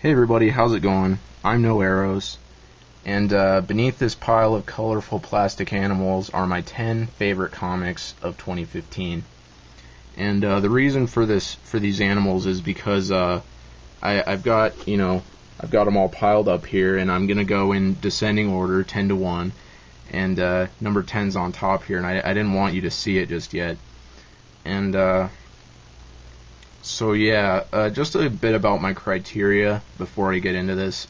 Hey everybody, how's it going? I'm No Arrows, and beneath this pile of colorful plastic animals are my 10 favorite comics of 2015. And the reason for these animals is because I've got I've got them all piled up here, and I'm gonna go in descending order, 10 to 1, and number 10's on top here, and I didn't want you to see it just yet. And so yeah, just a bit about my criteria before I get into this.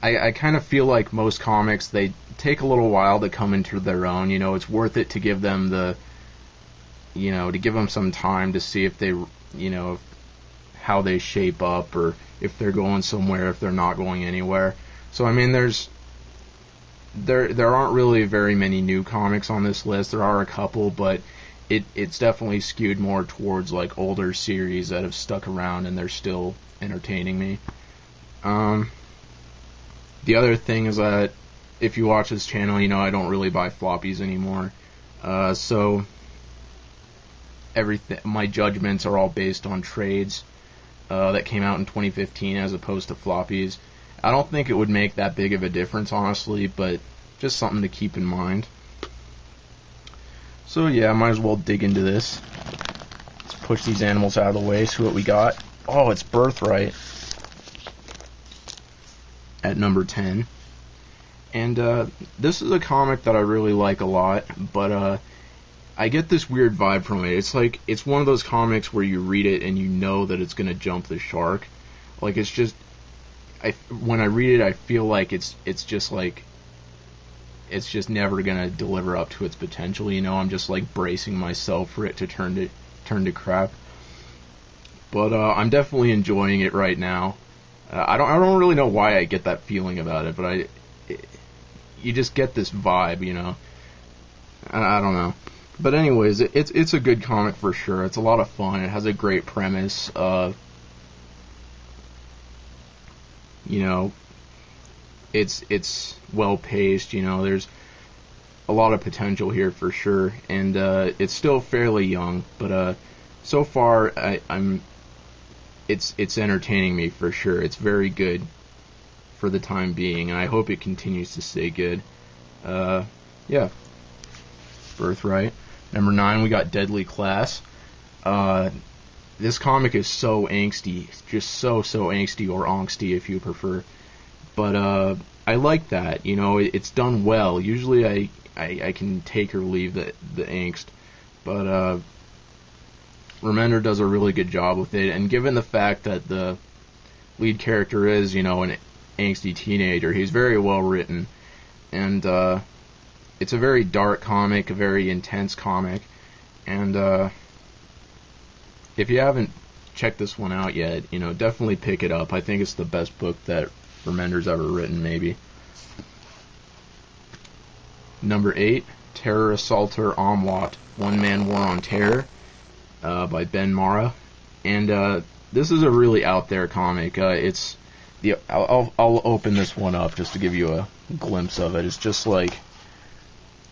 I kind of feel like most comics, they take a little while to come into their own. It's worth it to give them to give them some time to see if they, how they shape up, or if they're going somewhere, if they're not going anywhere. So I mean, there aren't really very many new comics on this list. There are a couple, but it's definitely skewed more towards like older series that have stuck around and they're still entertaining me. The other thing is that if you watch this channel, I don't really buy floppies anymore. So my judgments are all based on trades that came out in 2015 as opposed to floppies. I don't think it would make that big of a difference, honestly, but just something to keep in mind. So yeah, I might as well dig into this. Let's push these animals out of the way, see what we got. Oh, it's Birthright at number 10. And this is a comic that I really like a lot, but I get this weird vibe from it. It's one of those comics where you read it and you know that it's going to jump the shark. Like, it's just, when I read it, I feel like it's just like, it's just never gonna deliver up to its potential. I'm just like bracing myself for it to turn to crap. But I'm definitely enjoying it right now. I don't really know why I get that feeling about it, but you just get this vibe, I don't know. But anyways, it's a good comic for sure. It's a lot of fun. It has a great premise. It's well paced. There's a lot of potential here for sure, and it's still fairly young, but so far it's entertaining me for sure. It's very good for the time being, and I hope it continues to stay good. Yeah, Birthright. Number 9, we got Deadly Class. This comic is so angsty, just so angsty, or angsty if you prefer. But I like that. It's done well. Usually I can take or leave the angst, but Remender does a really good job with it. And given the fact that the lead character is, an angsty teenager, he's very well written, and it's a very dark comic, a very intense comic, and if you haven't checked this one out yet, definitely pick it up. I think it's the best book that Remender's ever written, maybe. Number 8, Terror Assaulter Omlot, One-Man War on Terror, by Ben Marra. And this is a really out there comic. I'll open this one up just to give you a glimpse of it. It's just like,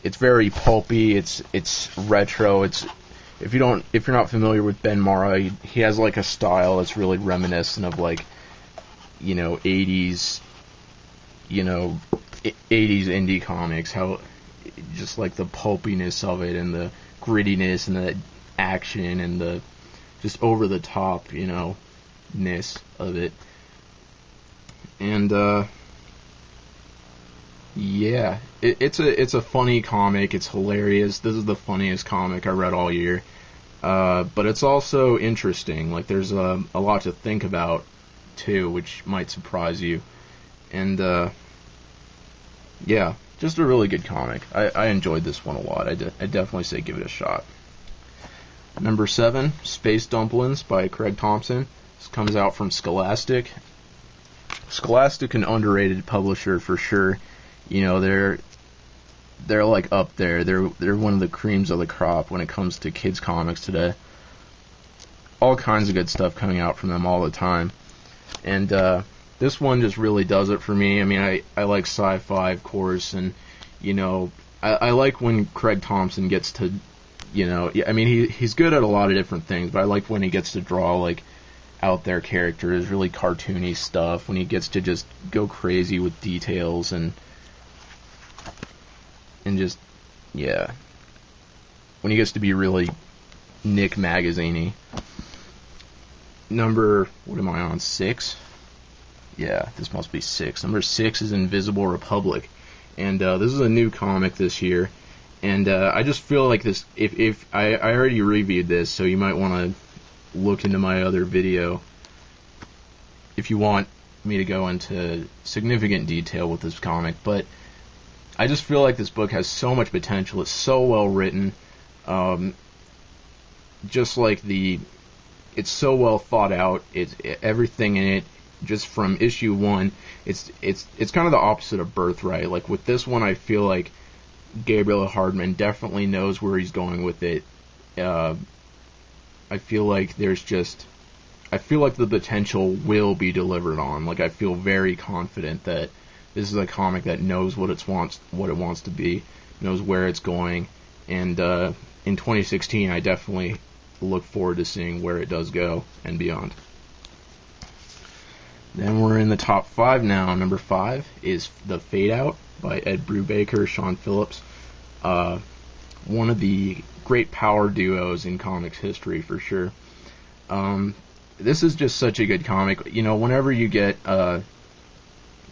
it's very pulpy. It's retro. If you're not familiar with Ben Marra, he has like a style that's really reminiscent of like, 80s indie comics, how just like the pulpiness of it, and the grittiness, and the action, and the just over the top ness of it. And yeah, it's a funny comic. It's hilarious. This is the funniest comic I read all year. But it's also interesting. Like, there's a lot to think about too, which might surprise you. And yeah, just a really good comic. I enjoyed this one a lot. I definitely say give it a shot. Number 7, Space Dumplings by Craig Thompson. This comes out from Scholastic. Scholastic, an underrated publisher for sure. They're like up there. They're one of the creams of the crop when it comes to kids comics today. All kinds of good stuff coming out from them all the time. And this one just really does it for me. I mean, I like sci-fi, of course, and I like when Craig Thompson gets to, I mean, he's good at a lot of different things, but I like when he gets to draw like out there characters, really cartoony stuff, when he gets to just go crazy with details and just, yeah, when he gets to be really Nick Magazine-y. What am I on, 6? Yeah, this must be 6. Number 6 is Invisible Republic, and this is a new comic this year, and I just feel like this, if I already reviewed this, so you might want to look into my other video if you want me to go into significant detail with this comic, but I just feel like this book has so much potential. It's so well written, just like it's so well thought out. Everything in it, just from issue 1, it's kind of the opposite of Birthright. Like with this one, I feel like Gabriel Hardman definitely knows where he's going with it. I feel like the potential will be delivered on. Like, I feel very confident that this is a comic that knows what it wants to be, knows where it's going, and in 2016, I definitely look forward to seeing where it does go and beyond. Then we're in the top 5 now. Number 5 is The Fade Out by Ed Brubaker, Sean Phillips. One of the great power duos in comics history, for sure. This is just such a good comic. You know, whenever you get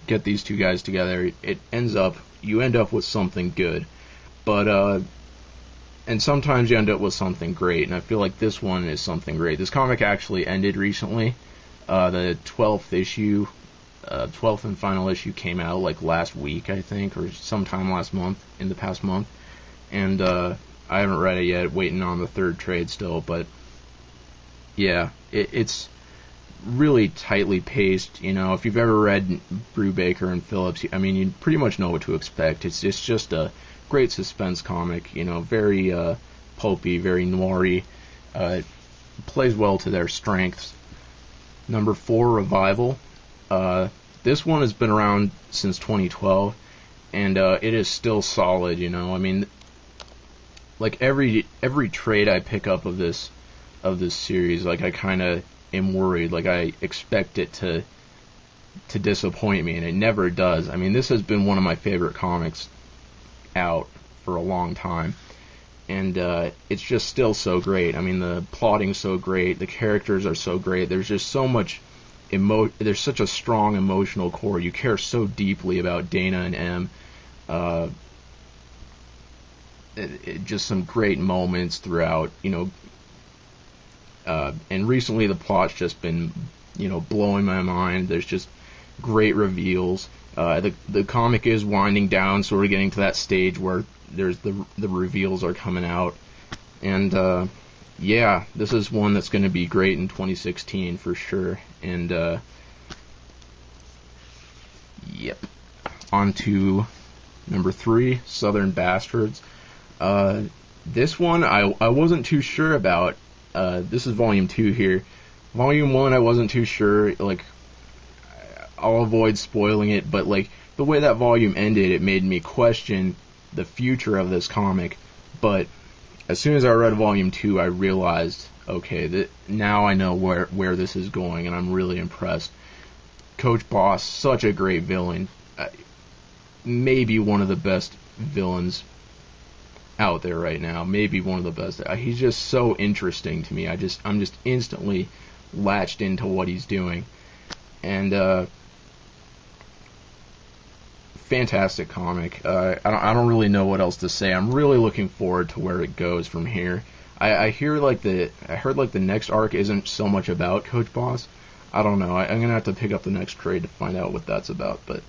these two guys together, you end up with something good. But and sometimes you end up with something great, and I feel like this one is something great. This comic actually ended recently. The 12th and final issue came out like last week, I think, or sometime in the past month. And I haven't read it yet, waiting on the 3rd trade still, but yeah, it's really tightly paced. You know, if you've ever read Brubaker and Phillips, I mean, you pretty much know what to expect. It's just a great suspense comic, you know, very pulpy, very noir-y. It plays well to their strengths. Number 4, Revival. This one has been around since 2012, and it is still solid, you know. I mean, like every trade I pick up of this series, like I kind of am worried, like I expect it to disappoint me, and it never does. I mean, this has been one of my favorite comics out for a long time, and it's just still so great. I mean, the plotting's so great, the characters are so great, there's just so much there's such a strong emotional core. You care so deeply about Dana and M. Just some great moments throughout, you know, and recently the plot's just been, you know, blowing my mind. There's just great reveals. The comic is winding down, sort of getting to that stage where there's the reveals are coming out, and yeah, this is one that's going to be great in 2016 for sure. And yep, on to number 3, Southern Bastards. This one I wasn't too sure about. This is volume 2 here. Volume 1 I wasn't too sure, like, I'll avoid spoiling it, but like the way that volume ended, it made me question the future of this comic. But as soon as I read volume 2, I realized, okay, now I know where this is going, and I'm really impressed. Coach Boss, such a great villain, maybe one of the best villains out there right now, maybe one of the best. He's just so interesting to me. I'm just instantly latched into what he's doing, and fantastic comic. I don't really know what else to say. I'm really looking forward to where it goes from here. I heard like the next arc isn't so much about Coach Boss. I don't know. I'm gonna have to pick up the next trade to find out what that's about. But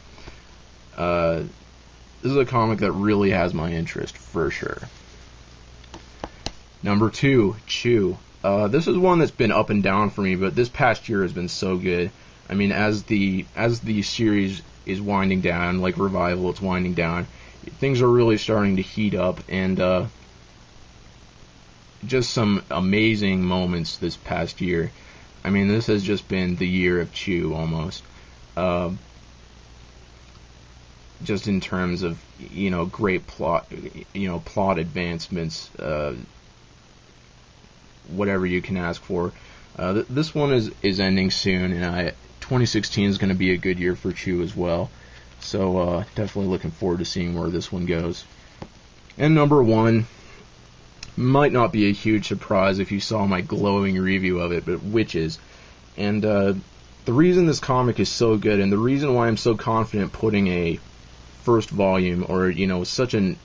this is a comic that really has my interest for sure. Number 2, Chew. This is one that's been up and down for me, but this past year has been so good. I mean, as the series is winding down, like Revival, it's winding down, things are really starting to heat up, and just some amazing moments this past year. I mean, this has just been the year of Chew, almost. Just in terms of, you know, great plot, you know, plot advancements, whatever you can ask for. This one is ending soon, and 2016 is going to be a good year for Chew as well. So definitely looking forward to seeing where this one goes. And number 1 might not be a huge surprise if you saw my glowing review of it, but Witches. And the reason this comic is so good, and the reason why I'm so confident putting a first volume, or such a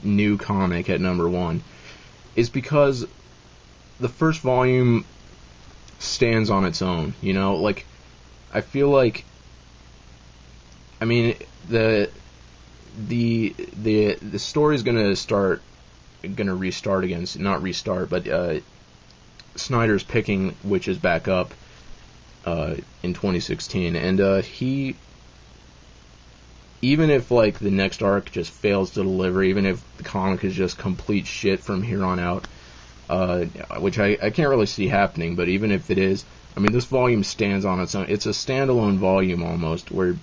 new comic at number 1, is because the first volume stands on its own. Like, I feel like, I mean, the story's gonna restart again. Not restart, but Snyder's picking Witches back up in 2016, and he, even if like the next arc just fails to deliver, even if the comic is just complete shit from here on out, which I can't really see happening, but even if it is, I mean, this volume stands on its own. It's a standalone volume almost, where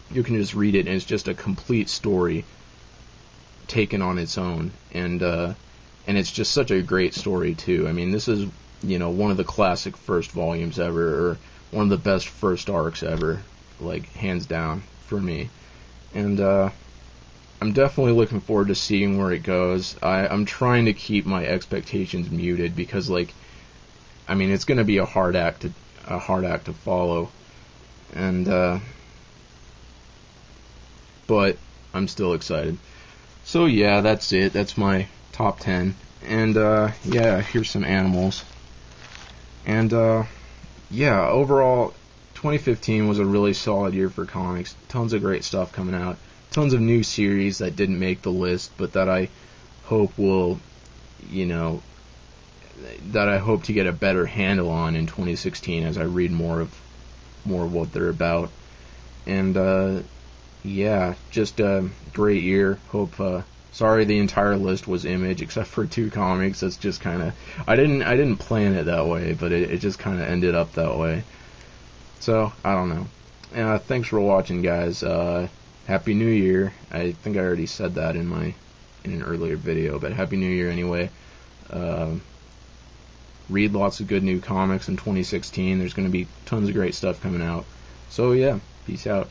you can just read it and it's just a complete story taken on its own, and it's just such a great story too. I mean, this is one of the classic first volumes ever, or one of the best first arcs ever, like hands down for me. And I'm definitely looking forward to seeing where it goes. I'm trying to keep my expectations muted because, like, I mean, it's going to be a hard act to follow, and but I'm still excited. So yeah, that's it. That's my top 10. And yeah, here's some animals. And yeah, overall, 2015 was a really solid year for comics. Tons of great stuff coming out. Tons of new series that didn't make the list, but that I hope will, that I hope to get a better handle on in 2016 as I read more of what they're about. And yeah, just a great year. Hope. Sorry, the entire list was Image except for 2 comics. That's just kind of, I didn't plan it that way, but it just kind of ended up that way. So I don't know. Thanks for watching, guys. Happy New Year. I think I already said that in an earlier video, but Happy New Year anyway. Read lots of good new comics in 2016. There's going to be tons of great stuff coming out. So yeah, peace out.